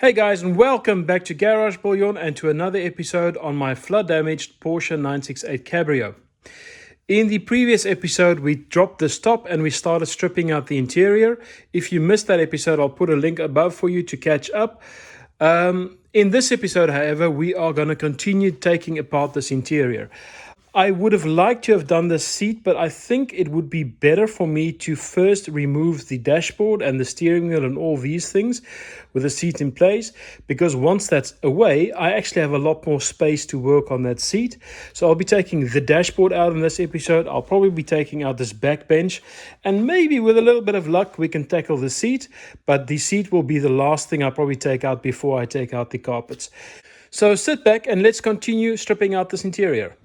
Hey guys, and welcome back to Garage Biljon and to another episode on my flood damaged Porsche 968 Cabrio. In the previous episode, we dropped the stop and we started stripping out the interior. If you missed that episode, I'll put a link above for you to catch up. In this episode, however, we are going to continue taking apart this interior. I would have liked to have done the seat, but I think it would be better for me to first remove the dashboard and the steering wheel and all these things with the seat in place, because once that's away, I actually have a lot more space to work on that seat. So I'll be taking the dashboard out in this episode. I'll probably be taking out this back bench, and maybe with a little bit of luck, we can tackle the seat, but the seat will be the last thing I'll probably take out before I take out the carpets. So sit back and let's continue stripping out this interior.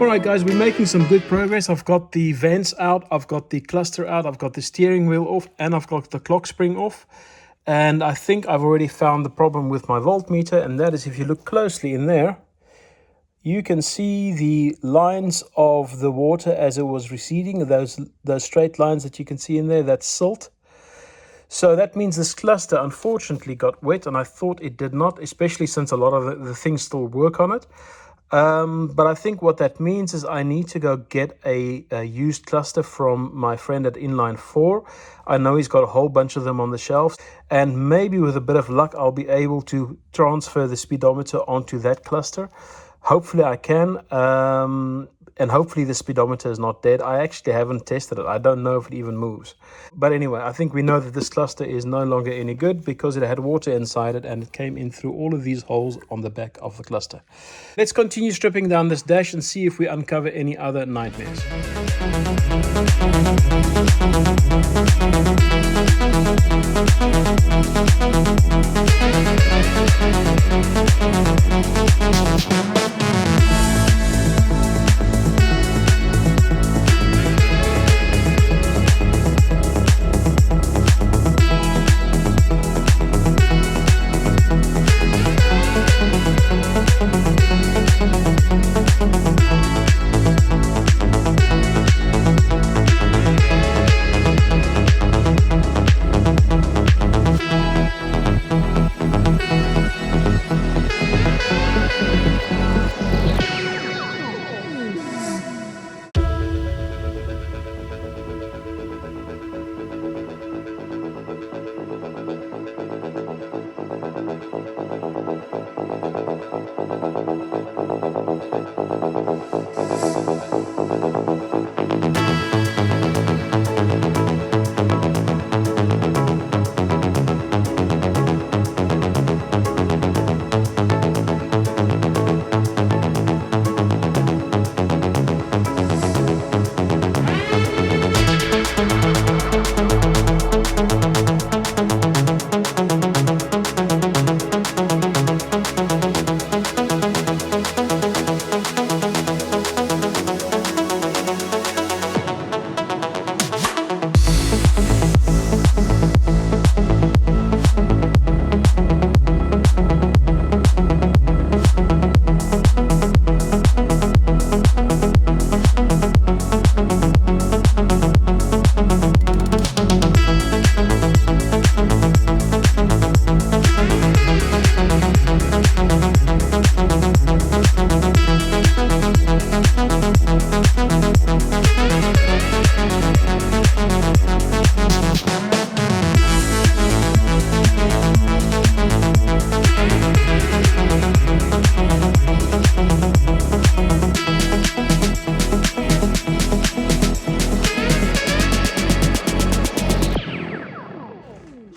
Alright guys, we're making some good progress. I've got the vents out, I've got the cluster out, I've got the steering wheel off, and I've got the clock spring off. And I think I've already found the problem with my voltmeter, and that is, if you look closely in there, you can see the lines of the water as it was receding, those straight lines that you can see in there, that's silt. So that means this cluster unfortunately got wet, and I thought it did not, especially since a lot of the things still work on it. But I think what that means is I need to go get a used cluster from my friend at Inline 4. I know he's got a whole bunch of them on the shelves, and maybe with a bit of luck I'll be able to transfer the speedometer onto that cluster. Hopefully I can, and hopefully the speedometer is not dead. I actually haven't tested it. I don't know if it even moves. But anyway, I think we know that this cluster is no longer any good because it had water inside it and it came in through all of these holes on the back of the cluster. Let's continue stripping down this dash and see if we uncover any other nightmares.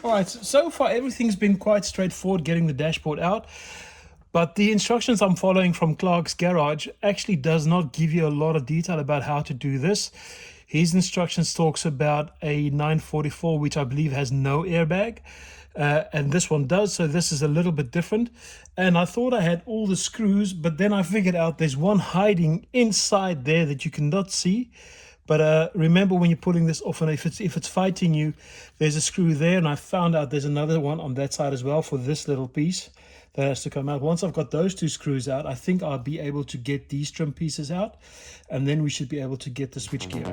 All right, so far everything's been quite straightforward getting the dashboard out, but the instructions I'm following from Clark's Garage actually does not give you a lot of detail about how to do this. His instructions talks about a 944, which I believe has no airbag, and this one does, so this is a little bit different. And I thought I had all the screws, but then I figured out there's one hiding inside there that you cannot see. But remember, when you're pulling this off, and if it's fighting you, there's a screw there, and I found out there's another one on that side as well for this little piece that has to come out. Once I've got those two screws out, I think I'll be able to get these trim pieces out, and then we should be able to get the switchgear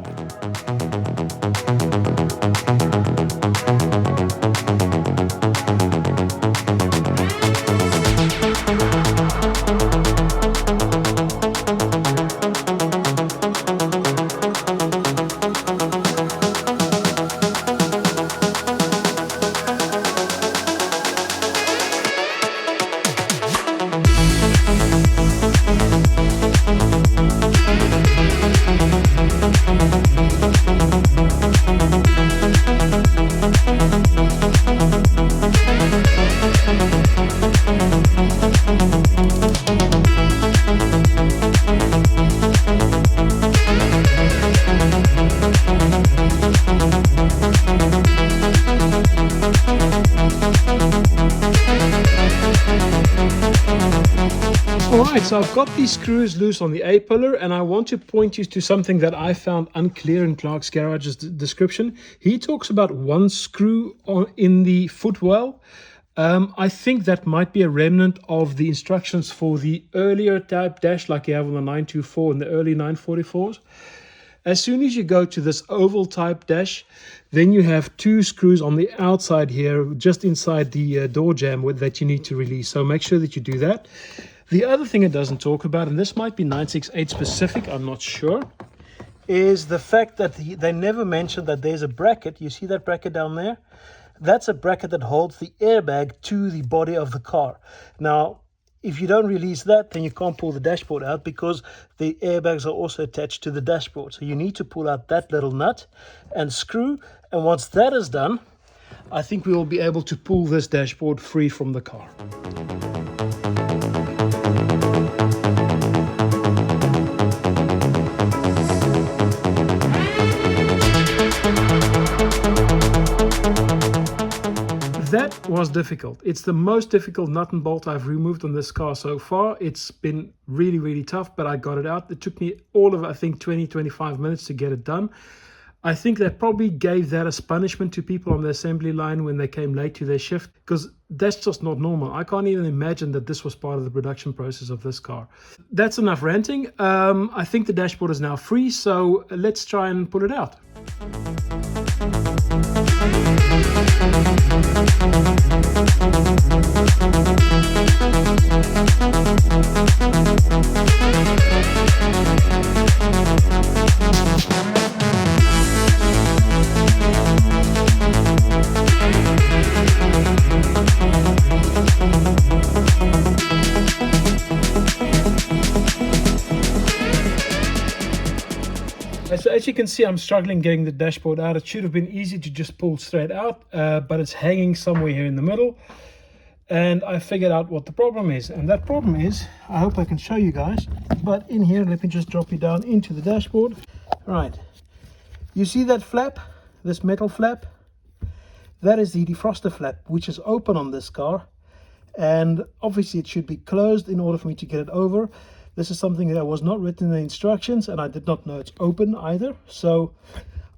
Alright, so I've got these screws loose on the A-pillar, and I want to point you to something that I found unclear in Clark's Garage's description. He talks about one screw in the footwell. I think that might be a remnant of the instructions for the earlier type dash like you have on the 924 and the early 944s. As soon as you go to this oval type dash, then you have two screws on the outside here, just inside the door jamb that you need to release. So make sure that you do that. The other thing it doesn't talk about, and this might be 968 specific, I'm not sure, is the fact that they never mention that there's a bracket. You see that bracket down there? That's a bracket that holds the airbag to the body of the car. Now, if you don't release that, then you can't pull the dashboard out because the airbags are also attached to the dashboard. So you need to pull out that little nut and screw. And once that is done, I think we will be able to pull this dashboard free from the car. That was difficult. It's the most difficult nut and bolt I've removed on this car so far. It's been really, really tough, but I got it out. It took me all of, I think, 20-25 minutes to get it done. I think they probably gave that as punishment to people on the assembly line when they came late to their shift, because that's just not normal. I can't even imagine that this was part of the production process of this car. That's enough ranting. I think the dashboard is now free, so let's try and pull it out. So as you can see, I'm struggling getting the dashboard out. It should have been easy to just pull straight out, but it's hanging somewhere here in the middle. And I figured out what the problem is. And that problem is, I hope I can show you guys, but in here, let me just drop you down into the dashboard. All right, you see that flap, this metal flap? That is the defroster flap, which is open on this car. And obviously it should be closed in order for me to get it over. This is something that was not written in the instructions, and I did not know it's open either. So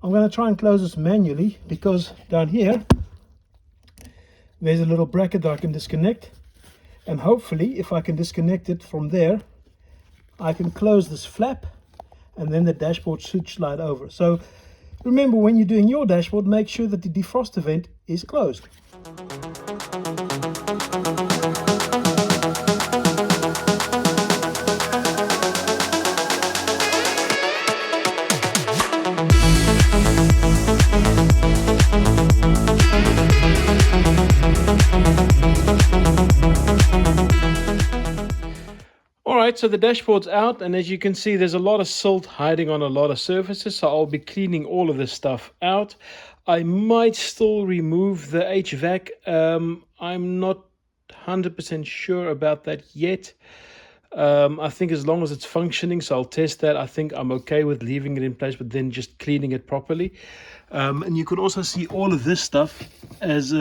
I'm going to try and close this manually, because down here there's a little bracket that I can disconnect, and hopefully if I can disconnect it from there, I can close this flap, and then the dashboard should slide over. So remember, when you're doing your dashboard, make sure that the defroster vent is closed. Alright, so the dashboard's out, and as you can see, there's a lot of silt hiding on a lot of surfaces, so I'll be cleaning all of this stuff out. I might still remove the HVAC. I'm not 100% sure about that yet. I think as long as it's functioning, so I'll test that. I think I'm okay with leaving it in place, but then just cleaning it properly. And you could also see all of this stuff as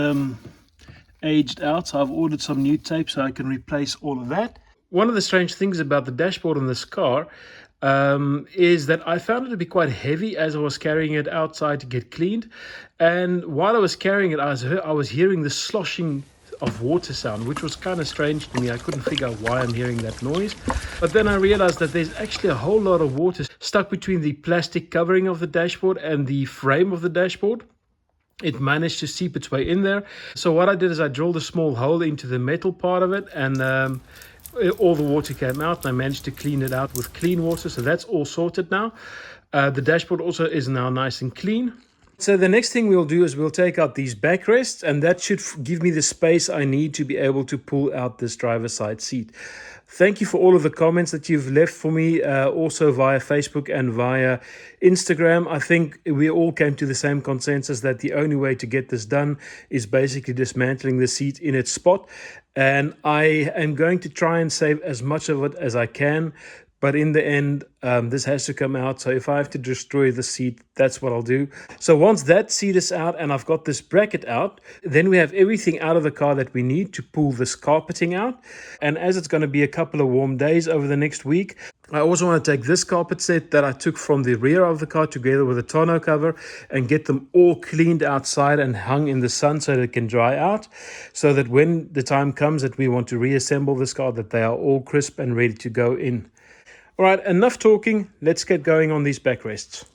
aged out. So I've ordered some new tape so I can replace all of that. One of the strange things about the dashboard on this car is that I found it to be quite heavy as I was carrying it outside to get cleaned. And while I was carrying it, I was hearing the sloshing of water sound, which was kind of strange to me. I couldn't figure out why I'm hearing that noise. But then I realized that there's actually a whole lot of water stuck between the plastic covering of the dashboard and the frame of the dashboard. It managed to seep its way in there. So what I did is I drilled a small hole into the metal part of it, and all the water came out, and I managed to clean it out with clean water. So that's all sorted now. The dashboard also is now nice and clean. So the next thing we'll do is we'll take out these backrests, and that should give me the space I need to be able to pull out this driver's side seat. Thank you for all of the comments that you've left for me, also via Facebook and via Instagram. I think we all came to the same consensus that the only way to get this done is basically dismantling the seat in its spot. And I am going to try and save as much of it as I can. But in the end, this has to come out. So if I have to destroy the seat, that's what I'll do. So once that seat is out and I've got this bracket out, then we have everything out of the car that we need to pull this carpeting out. And as it's going to be a couple of warm days over the next week, I also want to take this carpet set that I took from the rear of the car together with a tonneau cover and get them all cleaned outside and hung in the sun so that it can dry out, so that when the time comes that we want to reassemble this car, that they are all crisp and ready to go in. All right, enough talking. Let's get going on these backrests.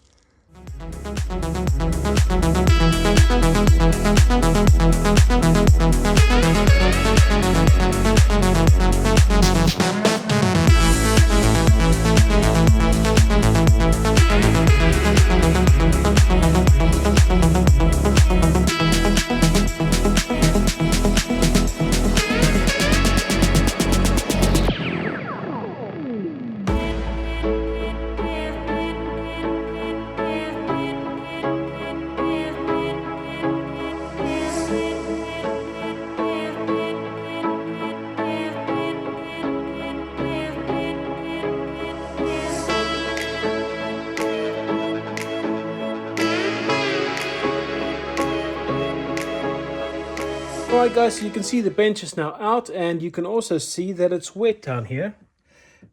Alright guys, so you can see the bench is now out, and you can also see that it's wet down here.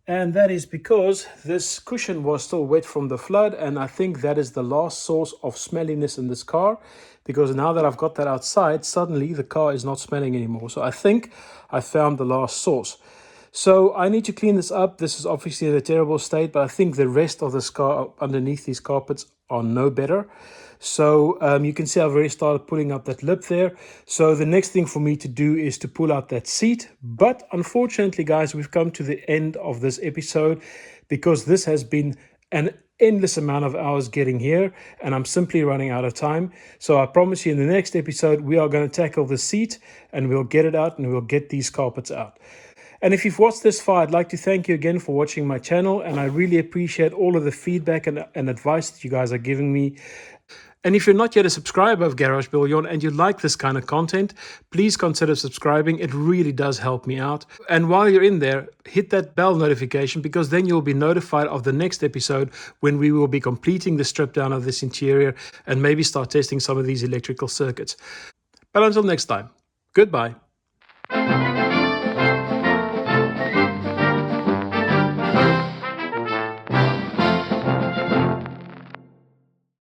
And that is because this cushion was still wet from the flood, and I think that is the last source of smelliness in this car, because now that I've got that outside, suddenly the car is not smelling anymore. So I think I found the last source. So I need to clean this up. This is obviously in a terrible state, but I think the rest of this car underneath these carpets are no better. So you can see I've already started pulling up that lip there. So the next thing for me to do is to pull out that seat. But unfortunately, guys, we've come to the end of this episode, because this has been an endless amount of hours getting here, and I'm simply running out of time. So I promise you in the next episode, we are going to tackle the seat, and we'll get it out, and we'll get these carpets out. And if you've watched this far, I'd like to thank you again for watching my channel, and I really appreciate all of the feedback and advice that you guys are giving me. And if you're not yet a subscriber of Garage Biljon and you like this kind of content, please consider subscribing. It really does help me out. And while you're in there, hit that bell notification, because then you'll be notified of the next episode when we will be completing the strip down of this interior and maybe start testing some of these electrical circuits. But until next time, goodbye.